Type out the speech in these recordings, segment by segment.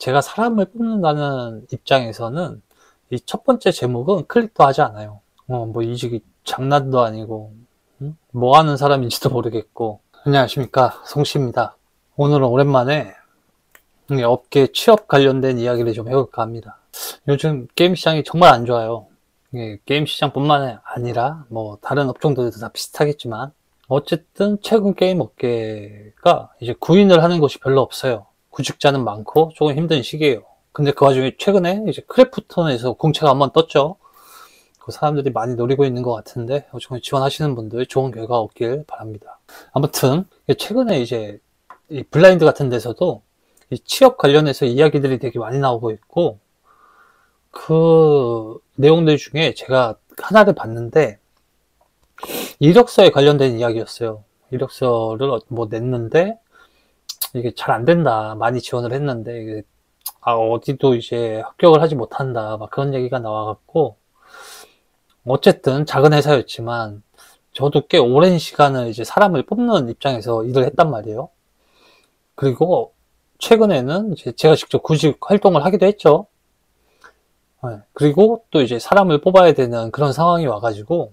제가 사람을 뽑는다는 입장에서는 이 첫 번째 제목은 클릭도 하지 않아요. 뭐 이직이 장난도 아니고 뭐 하는 사람인지도 모르겠고. 안녕하십니까, 송씨입니다. 오늘은 오랜만에 업계 취업 관련된 이야기를 좀 해볼까 합니다. 요즘 게임 시장이 정말 안 좋아요. 게임 시장뿐만 아니라 뭐 다른 업종들도 다 비슷하겠지만 어쨌든 최근 게임 업계가 이제 구인을 하는 곳이 별로 없어요. 구직자는 많고 조금 힘든 시기예요. 근데 그 와중에 최근에 이제 크래프톤에서 공채가 한번 떴죠. 그 사람들이 많이 노리고 있는 것 같은데 지원하시는 분들 좋은 결과 얻길 바랍니다. 아무튼 최근에 이제 이 블라인드 같은 데서도 이 취업 관련해서 이야기들이 되게 많이 나오고 있고, 그 내용들 중에 제가 하나를 봤는데 이력서에 관련된 이야기였어요. 이력서를 뭐 냈는데 이게 잘 안 된다. 많이 지원을 했는데 이게 어디도 이제 합격을 하지 못한다. 막 그런 얘기가 나와갖고, 어쨌든 작은 회사였지만 저도 꽤 오랜 시간을 이제 사람을 뽑는 입장에서 일을 했단 말이에요. 그리고 최근에는 이제 제가 직접 구직 활동을 하기도 했죠. 그리고 또 이제 사람을 뽑아야 되는 그런 상황이 와가지고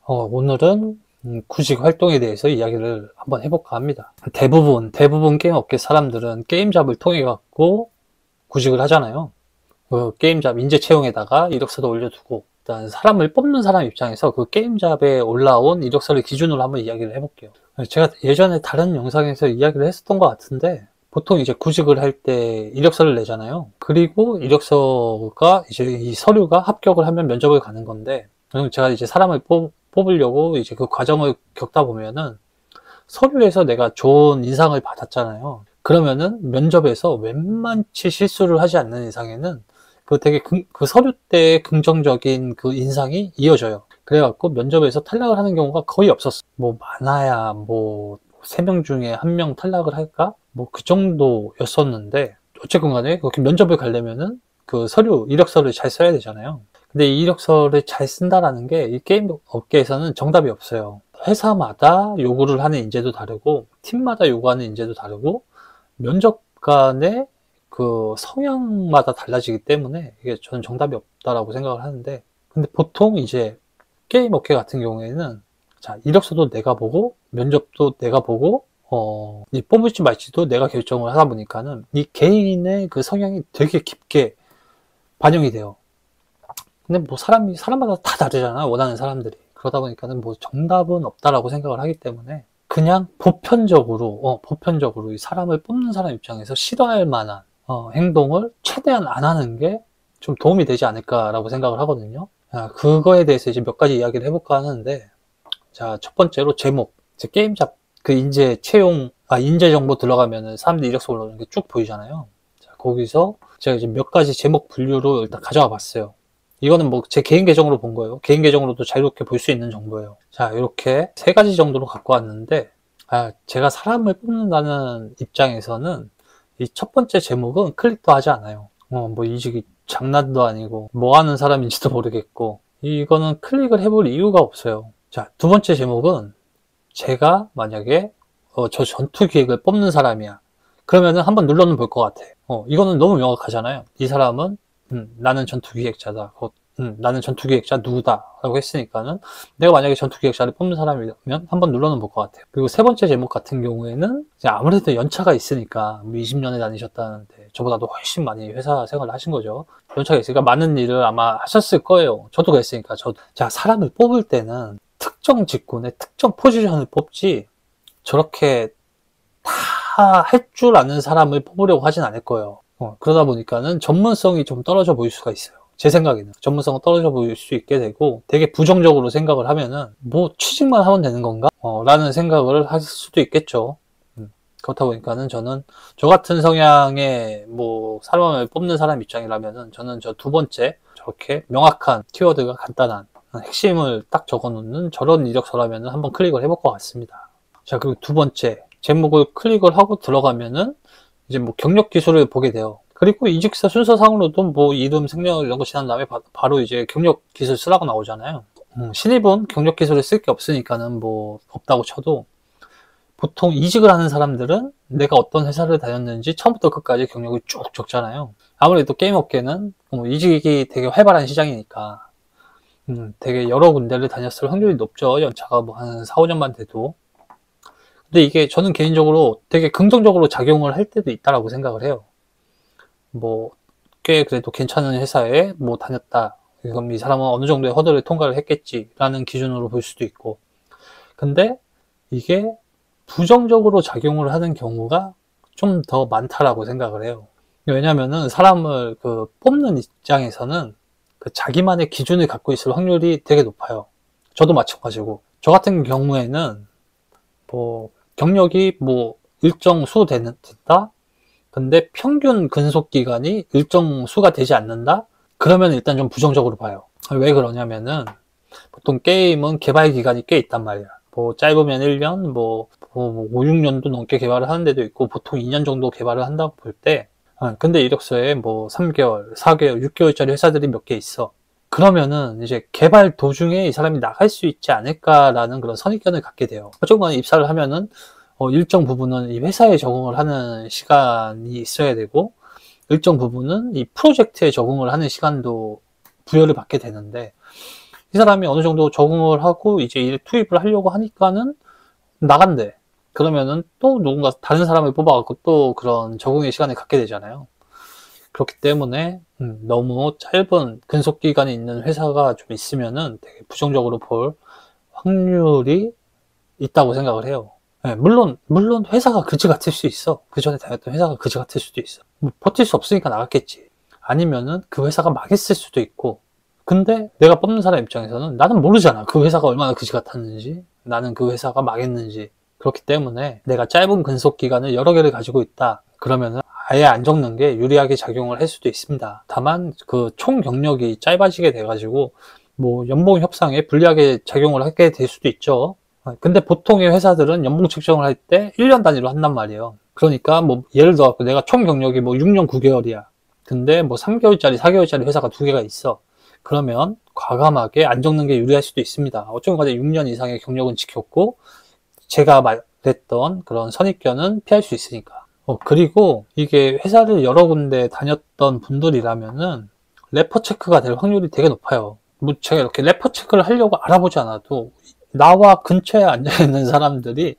오늘은 구직 활동에 대해서 이야기를 한번 해볼까 합니다. 대부분 게임 업계 사람들은 게임잡을 통해 갖고 구직을 하잖아요. 그 게임잡 인재 채용에다가 이력서도 올려두고, 일단 사람을 뽑는 사람 입장에서 그 게임잡에 올라온 이력서를 기준으로 한번 이야기를 해볼게요. 제가 예전에 다른 영상에서 이야기를 했었던 것 같은데, 보통 이제 구직을 할 때 이력서를 내잖아요. 그리고 이력서가 이제 이 서류가 합격을 하면 면접을 가는 건데, 제가 이제 사람을 뽑으려고 이제 그 과정을 겪다 보면은 서류에서 내가 좋은 인상을 받았잖아요. 그러면은 면접에서 웬만치 실수를 하지 않는 이상에는 그 되게 그 서류 때 긍정적인 그 인상이 이어져요. 그래갖고 면접에서 탈락을 하는 경우가 거의 없었어. 뭐 많아야 뭐 3명 중에 1명 탈락을 할까? 뭐 그 정도였었는데, 어쨌건 간에 그렇게 면접을 가려면은 그 서류, 이력서를 잘 써야 되잖아요. 근데 이 이력서를 잘 쓴다라는 게 이 게임 업계에서는 정답이 없어요. 회사마다 요구를 하는 인재도 다르고, 팀마다 요구하는 인재도 다르고, 면접관의 그 성향마다 달라지기 때문에 이게 저는 정답이 없다라고 생각을 하는데, 근데 보통 이제 게임 업계 같은 경우에는 자, 이력서도 내가 보고 면접도 내가 보고 이 뽑을지 말지도 내가 결정을 하다 보니까는 이 개인의 그 성향이 되게 깊게 반영이 돼요. 근데 뭐 사람마다 다 다르잖아, 원하는 사람들이. 그러다 보니까는 뭐 정답은 없다라고 생각을 하기 때문에 그냥 보편적으로 이 사람을 뽑는 사람 입장에서 싫어할 만한 행동을 최대한 안 하는 게 좀 도움이 되지 않을까라고 생각을 하거든요. 그거에 대해서 이제 몇 가지 이야기를 해볼까 하는데, 자, 첫 번째로 제목. 게임잡 그 인재 채용, 인재 정보 들어가면은 사람들이 이력서 올라오는 게 쭉 보이잖아요. 자, 거기서 제가 이제 몇 가지 제목 분류로 일단 가져와 봤어요. 이거는 뭐 제 개인 계정으로 본 거예요. 개인 계정으로도 자유롭게 볼 수 있는 정보예요. 자, 이렇게 3가지 정도로 갖고 왔는데, 제가 사람을 뽑는다는 입장에서는 이 첫 번째 제목은 클릭도 하지 않아요. 뭐 이직이 장난도 아니고 뭐 하는 사람인지도 모르겠고, 이거는 클릭을 해볼 이유가 없어요. 자, 두 번째 제목은 제가 만약에 저 전투 기획을 뽑는 사람이야. 그러면은 한번 눌러는 볼 것 같아. 이거는 너무 명확하잖아요. 이 사람은 나는 전투 기획자다. 나는 전투 기획자 누구다 라고 했으니까는 내가 만약에 전투 기획자를 뽑는 사람이면 한번 눌러는 볼 것 같아요. 그리고 세 번째 제목 같은 경우에는 이제 아무래도 연차가 있으니까, 뭐 20년에 다니셨다는데 저보다도 훨씬 많이 회사 생활을 하신 거죠. 연차가 있으니까 많은 일을 아마 하셨을 거예요. 저도 그랬으니까. 자, 사람을 뽑을 때는 특정 직군의 특정 포지션을 뽑지 저렇게 다 할 줄 아는 사람을 뽑으려고 하진 않을 거예요. 그러다 보니까는 전문성이 좀 떨어져 보일 수가 있어요. 제 생각에는 전문성은 떨어져 보일 수 있게 되고, 되게 부정적으로 생각을 하면은 뭐 취직만 하면 되는 건가? 라는 생각을 할 수도 있겠죠. 그렇다 보니까는 저는 저 같은 성향의 뭐 사람을 뽑는 사람 입장이라면은 저는 저 두 번째 저렇게 명확한 키워드가 간단한 핵심을 딱 적어놓는 저런 이력서라면은 한번 클릭을 해볼 것 같습니다. 자, 그리고 두 번째 제목을 클릭을 하고 들어가면은 이제 뭐 경력 기술을 보게 돼요. 그리고 이직사 순서상으로도 뭐 이름, 생년 이런 거 지난 다음에 바로 이제 경력 기술 쓰라고 나오잖아요. 신입은 경력 기술을 쓸 게 없으니까는 뭐 없다고 쳐도 보통 이직을 하는 사람들은 내가 어떤 회사를 다녔는지 처음부터 끝까지 경력을 쭉 적잖아요. 아무래도 게임 업계는 뭐 이직이 되게 활발한 시장이니까 되게 여러 군데를 다녔을 확률이 높죠. 연차가 뭐 한 4, 5년만 돼도. 근데 이게 저는 개인적으로 되게 긍정적으로 작용을 할 때도 있다라고 생각을 해요. 뭐 꽤 그래도 괜찮은 회사에 뭐 다녔다. 그럼 이 사람은 어느 정도의 허들을 통과를 했겠지라는 기준으로 볼 수도 있고. 근데 이게 부정적으로 작용을 하는 경우가 좀 더 많다라고 생각을 해요. 왜냐면은 사람을 뽑는 입장에서는 자기만의 기준을 갖고 있을 확률이 되게 높아요. 저도 마찬가지고. 저 같은 경우에는 뭐 경력이 뭐 일정 수 된다? 근데 평균 근속 기간이 일정 수가 되지 않는다? 그러면 일단 좀 부정적으로 봐요. 왜 그러냐면은 보통 게임은 개발 기간이 꽤 있단 말이야. 뭐 짧으면 1년, 뭐 5, 6년도 넘게 개발을 하는 데도 있고 보통 2년 정도 개발을 한다고 볼 때 근데 이력서에 뭐 3개월, 4개월, 6개월짜리 회사들이 몇 개 있어. 그러면은 이제 개발 도중에 이 사람이 나갈 수 있지 않을까라는 그런 선입견을 갖게 돼요. 어쨌거나 입사를 하면은 일정 부분은 이 회사에 적응을 하는 시간이 있어야 되고 일정 부분은 이 프로젝트에 적응을 하는 시간도 부여를 받게 되는데 이 사람이 어느 정도 적응을 하고 이제 일 투입을 하려고 하니까는 나간대. 그러면은 또 누군가 다른 사람을 뽑아갖고 또 그런 적응의 시간을 갖게 되잖아요. 그렇기 때문에 너무 짧은 근속 기간이 있는 회사가 좀 있으면은 되게 부정적으로 볼 확률이 있다고 생각을 해요. 네, 물론 회사가 그지 같을 수 있어. 그 전에 다녔던 회사가 그지 같을 수도 있어. 뭐 버틸 수 없으니까 나갔겠지. 아니면은 그 회사가 망했을 수도 있고. 근데 내가 뽑는 사람 입장에서는 나는 모르잖아. 그 회사가 얼마나 그지 같았는지, 나는 그 회사가 망했는지. 그렇기 때문에 내가 짧은 근속 기간을 여러 개를 가지고 있다. 그러면은 아예 안 적는 게 유리하게 작용을 할 수도 있습니다. 다만 그 총 경력이 짧아지게 돼가지고 뭐 연봉 협상에 불리하게 작용을 하게 될 수도 있죠. 근데 보통의 회사들은 연봉 책정을 할 때 1년 단위로 한단 말이에요. 그러니까 뭐 예를 들어 내가 총 경력이 뭐 6년 9개월이야. 근데 뭐 3개월짜리 4개월짜리 회사가 2개가 있어. 그러면 과감하게 안 적는 게 유리할 수도 있습니다. 어쨌든 간에 6년 이상의 경력은 지켰고 제가 말했던 그런 선입견은 피할 수 있으니까. 그리고 이게 회사를 여러 군데 다녔던 분들이라면은 레퍼 체크가 될 확률이 되게 높아요. 뭐 제가 이렇게 레퍼 체크를 하려고 알아보지 않아도 나와 근처에 앉아있는 사람들이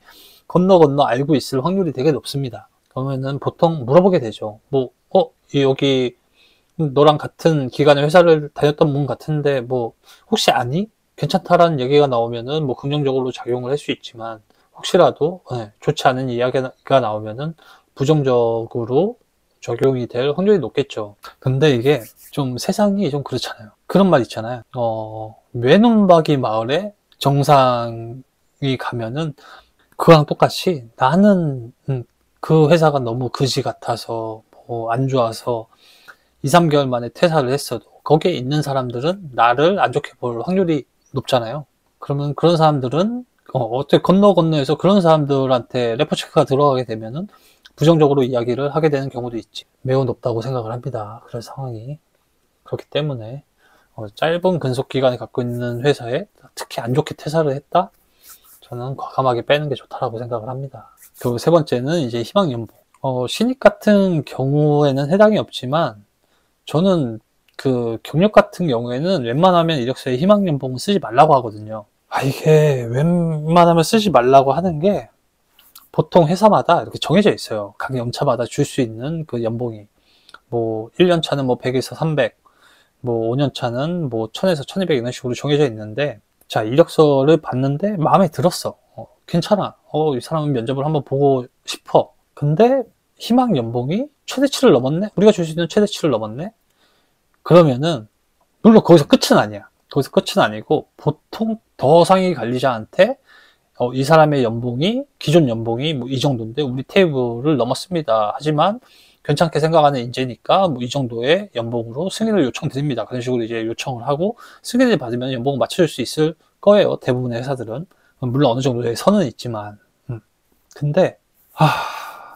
건너 알고 있을 확률이 되게 높습니다. 그러면은 보통 물어보게 되죠. 뭐, 여기 너랑 같은 기간에 회사를 다녔던 분 같은데 뭐 혹시 아니? 괜찮다라는 얘기가 나오면은 뭐 긍정적으로 작용을 할 수 있지만 혹시라도 좋지 않은 이야기가 나오면은 부정적으로 적용이 될 확률이 높겠죠. 근데 이게 좀 세상이 좀 그렇잖아요. 그런 말 있잖아요. 외눈박이 마을에 정상이 가면은 그거랑 똑같이 나는 그 회사가 너무 그지 같아서 뭐 안 좋아서 2, 3개월 만에 퇴사를 했어도 거기에 있는 사람들은 나를 안 좋게 볼 확률이 높잖아요. 그러면 그런 사람들은 어떻게 건너에서 그런 사람들한테 레퍼체크가 들어가게 되면은 부정적으로 이야기를 하게 되는 경우도 있지. 매우 높다고 생각을 합니다. 그런 상황이. 그렇기 때문에 짧은 근속 기간을 갖고 있는 회사에 특히 안 좋게 퇴사를 했다? 저는 과감하게 빼는 게 좋다라고 생각을 합니다. 그리고 세 번째는 이제 희망연봉. 신입 같은 경우에는 해당이 없지만 저는 그 경력 같은 경우에는 웬만하면 이력서에 희망연봉은 쓰지 말라고 하거든요. 이게 웬만하면 쓰지 말라고 하는 게 보통 회사마다 이렇게 정해져 있어요. 각 연차마다 줄 수 있는 그 연봉이. 뭐 1년 차는 뭐 100에서 300, 뭐 5년 차는 뭐 1000에서 1200 이런 식으로 정해져 있는데 자, 이력서를 봤는데 마음에 들었어. 괜찮아. 이 사람은 면접을 한번 보고 싶어. 근데 희망 연봉이 최대치를 넘었네? 우리가 줄 수 있는 최대치를 넘었네? 그러면은 물론 거기서 끝은 아니야. 거기서 끝은 아니고 보통 더 상위 관리자한테 이 사람의 연봉이 기존 연봉이 뭐 이 정도인데 우리 테이블을 넘었습니다. 하지만 괜찮게 생각하는 인재니까 뭐 이 정도의 연봉으로 승인을 요청드립니다. 그런 식으로 이제 요청을 하고 승인을 받으면 연봉을 맞춰줄 수 있을 거예요. 대부분의 회사들은. 물론 어느 정도의 선은 있지만. 근데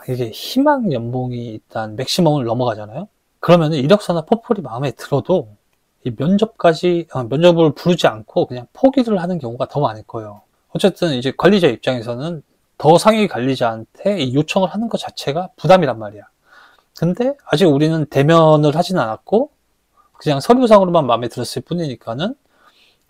이게 희망 연봉이 일단 맥시멈을 넘어가잖아요. 그러면 이력서나 포폴이 마음에 들어도 이 면접을 부르지 않고 그냥 포기를 하는 경우가 더 많을 거예요. 어쨌든 이제 관리자 입장에서는 더 상위 관리자한테 이 요청을 하는 것 자체가 부담이란 말이야. 근데 아직 우리는 대면을 하진 않았고 그냥 서류상으로만 마음에 들었을 뿐이니까는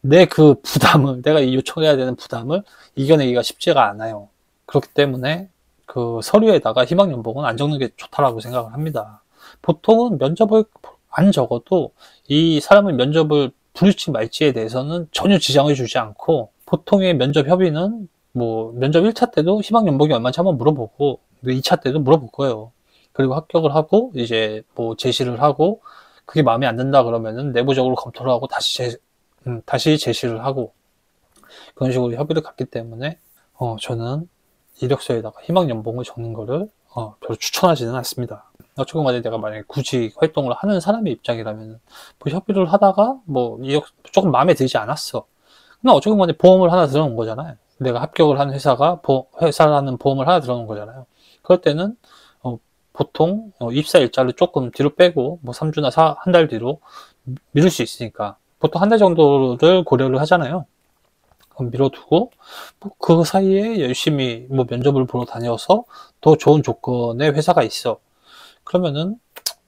내 그 부담을, 내가 이 요청해야 되는 부담을 이겨내기가 쉽지가 않아요. 그렇기 때문에 그 서류에다가 희망 연봉은 안 적는 게 좋다라고 생각을 합니다. 보통은 면접을 안 적어도 이 사람의 면접을 부를지 말지에 대해서는 전혀 지장을 주지 않고, 보통의 면접 협의는 뭐 면접 1차 때도 희망 연봉이 얼마인지 한번 물어보고 2차 때도 물어볼 거예요. 그리고 합격을 하고 이제 뭐 제시를 하고, 그게 마음에 안 든다 그러면은 내부적으로 검토를 하고 다시 제시를 하고, 그런 식으로 협의를 갔기 때문에 저는 이력서에다가 희망 연봉을 적는 거를 별로 추천하지는 않습니다. 어쨌건 간에 내가 만약에 구직 활동을 하는 사람의 입장이라면 뭐 협의를 하다가 뭐 이력 조금 마음에 들지 않았어. 그럼 어쨌건 간에 보험을 하나 들어놓은 거잖아요. 내가 합격을 한 회사라는 보험을 하나 들어놓은 거잖아요. 그럴 때는 보통 입사 일자를 조금 뒤로 빼고 뭐 3주나 한 달 뒤로 미룰 수 있으니까 보통 한 달 정도를 고려를 하잖아요. 그럼 미뤄두고 그 사이에 열심히 뭐 면접을 보러 다녀서 더 좋은 조건의 회사가 있어. 그러면은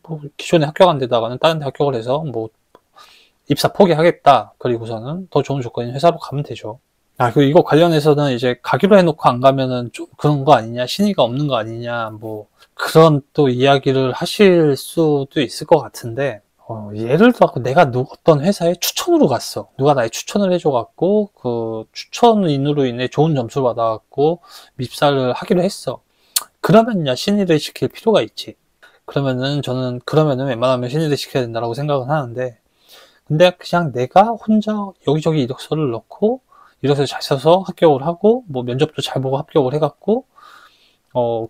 뭐 기존에 합격한 데다가는 다른 데 합격을 해서 뭐 입사 포기하겠다. 그리고서는 더 좋은 조건인 회사로 가면 되죠. 그리고 이거 관련해서는 이제 가기로 해놓고 안 가면은 좀 그런 거 아니냐, 신의가 없는 거 아니냐, 뭐 그런 또 이야기를 하실 수도 있을 것 같은데, 예를 들어 내가 어떤 회사에 추천으로 갔어. 누가 나의 추천을 해줘갖고 그 추천인으로 인해 좋은 점수를 받아갖고 입사를 하기로 했어. 그러면야 신의를 시킬 필요가 있지. 그러면은 웬만하면 신의를 시켜야 된다라고 생각은 하는데, 근데 그냥 내가 혼자 여기저기 이력서를 넣고 이력서를 잘 써서 합격을 하고 뭐 면접도 잘 보고 합격을 해갖고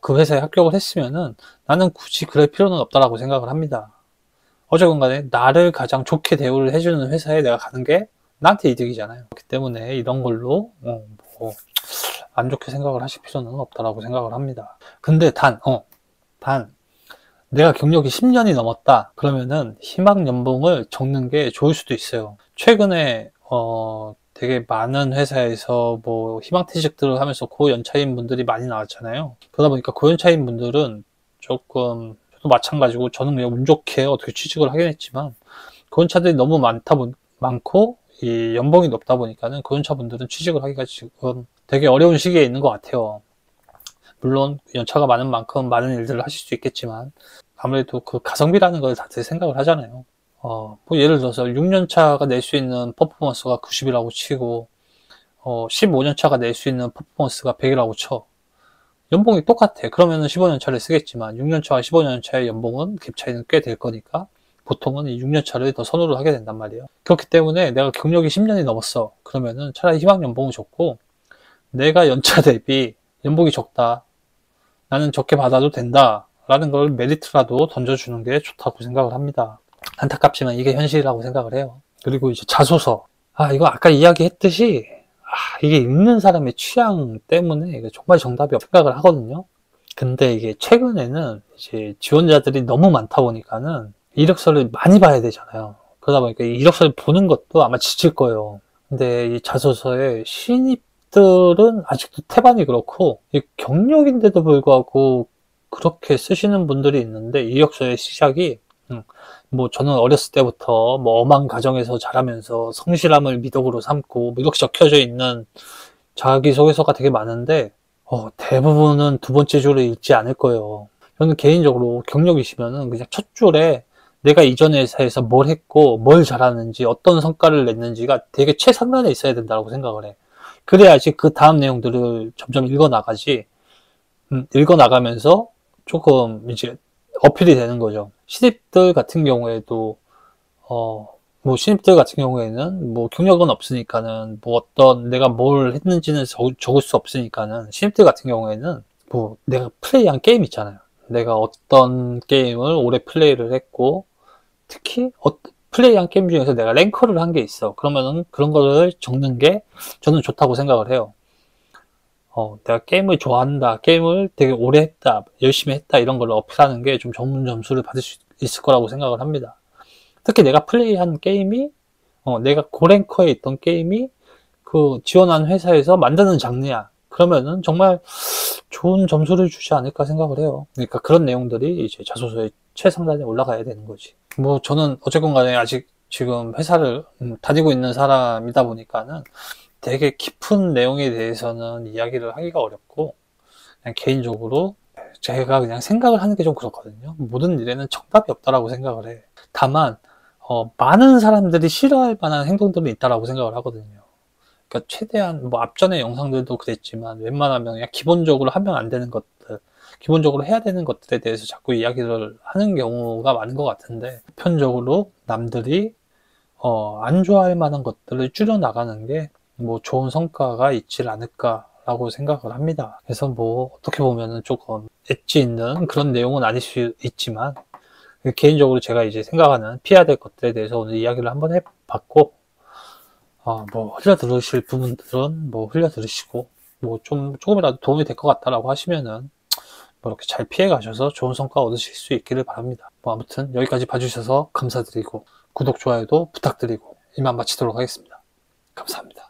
그 회사에 합격을 했으면은 나는 굳이 그럴 필요는 없다라고 생각을 합니다. 어쨌건 간에 나를 가장 좋게 대우를 해주는 회사에 내가 가는 게 나한테 이득이잖아요. 그렇기 때문에 이런 걸로 안 좋게 생각을 하실 필요는 없다라고 생각을 합니다. 근데 단 내가 경력이 10년이 넘었다 그러면은 희망 연봉을 적는 게 좋을 수도 있어요. 최근에 되게 많은 회사에서 뭐 희망퇴직들을 하면서 고연차인 분들이 많이 나왔잖아요. 그러다 보니까 고연차인 분들은 조금, 저도 마찬가지고 저는 그냥 운 좋게 어떻게 취직을 하긴 했지만, 고연차들이 너무 많고 이 연봉이 높다 보니까는 고연차 분들은 취직을 하기가 지금 되게 어려운 시기에 있는 것 같아요. 물론 연차가 많은 만큼 많은 일들을 하실 수 있겠지만 아무래도 그 가성비라는 걸 다들 생각을 하잖아요. 뭐 예를 들어서 6년차가 낼 수 있는 퍼포먼스가 90이라고 치고 15년차가 낼 수 있는 퍼포먼스가 100이라고 쳐. 연봉이 똑같아. 그러면은 15년차를 쓰겠지만 6년차와 15년차의 연봉은 갭 차이는 꽤 될 거니까 보통은 이 6년차를 더 선호를 하게 된단 말이에요. 그렇기 때문에 내가 경력이 10년이 넘었어. 그러면은 차라리 희망 연봉을 줬고, 내가 연차 대비 연봉이 적다, 나는 적게 받아도 된다 라는 걸 메리트라도 던져주는 게 좋다고 생각을 합니다. 안타깝지만 이게 현실이라고 생각을 해요. 그리고 이제 자소서. 이거 아까 이야기했듯이 이게 읽는 사람의 취향 때문에 이게 정말 정답이 없다고 생각을 하거든요. 근데 이게 최근에는 이제 지원자들이 너무 많다 보니까는 이력서를 많이 봐야 되잖아요. 그러다 보니까 이 이력서를 보는 것도 아마 지칠 거예요. 근데 이 자소서에 신입들은 아직도 태반이 그렇고, 이 경력인데도 불구하고 그렇게 쓰시는 분들이 있는데, 이력서의 시작이 뭐 저는 어렸을 때부터 뭐 엄한 가정에서 자라면서 성실함을 미덕으로 삼고 뭐 이렇게 적혀져 있는 자기소개서가 되게 많은데 대부분은 두 번째 줄을 읽지 않을 거예요. 저는 개인적으로 경력이시면은 그냥 첫 줄에 내가 이전 회사에서 뭘 했고 뭘 잘하는지 어떤 성과를 냈는지가 되게 최상단에 있어야 된다고 생각을 해. 그래야지 그 다음 내용들을 점점 읽어나가지. 읽어나가면서 조금 이제 어필이 되는 거죠. 신입들 같은 경우에도 뭐 신입들 같은 경우에는 뭐 경력은 없으니까는 뭐 어떤 내가 뭘 했는지는 적을 수 없으니까는, 신입들 같은 경우에는 뭐 내가 플레이한 게임 있잖아요. 내가 어떤 게임을 오래 플레이를 했고, 특히 플레이한 게임 중에서 내가 랭커를 한 게 있어. 그러면은 그런 거를 적는 게 저는 좋다고 생각을 해요. 내가 게임을 좋아한다, 게임을 되게 오래 했다, 열심히 했다, 이런 걸 어필하는 게 좀 좋은 점수를 받을 수 있을 거라고 생각을 합니다. 특히 내가 플레이한 게임이, 내가 고랭커에 있던 게임이 그 지원한 회사에서 만드는 장르야. 그러면은 정말 좋은 점수를 주지 않을까 생각을 해요. 그러니까 그런 내용들이 이제 자소서의 최상단에 올라가야 되는 거지. 뭐 저는 어쨌건 간에 아직 지금 회사를 다니고 있는 사람이다 보니까는 되게 깊은 내용에 대해서는 이야기를 하기가 어렵고, 그냥 개인적으로 제가 그냥 생각을 하는 게 좀 그렇거든요. 모든 일에는 정답이 없다라고 생각을 해. 다만 많은 사람들이 싫어할 만한 행동들은 있다라고 생각을 하거든요. 그러니까 최대한 뭐 앞전의 영상들도 그랬지만 웬만하면 그냥 기본적으로 하면 안 되는 것들, 기본적으로 해야 되는 것들에 대해서 자꾸 이야기를 하는 경우가 많은 것 같은데, 보편적으로 남들이 안 좋아할 만한 것들을 줄여 나가는 게 뭐 좋은 성과가 있질 않을까라고 생각을 합니다. 그래서 뭐 어떻게 보면은 조금 엣지 있는 그런 내용은 아닐 수 있지만, 개인적으로 제가 이제 생각하는 피해야 될 것들에 대해서 오늘 이야기를 한번 해봤고, 뭐 흘려 들으실 부분들은 뭐 흘려 들으시고, 뭐 조금이라도 도움이 될 것 같다라고 하시면은 뭐 이렇게 잘 피해 가셔서 좋은 성과 얻으실 수 있기를 바랍니다. 뭐 아무튼 여기까지 봐주셔서 감사드리고, 구독, 좋아요도 부탁드리고 이만 마치도록 하겠습니다. 감사합니다.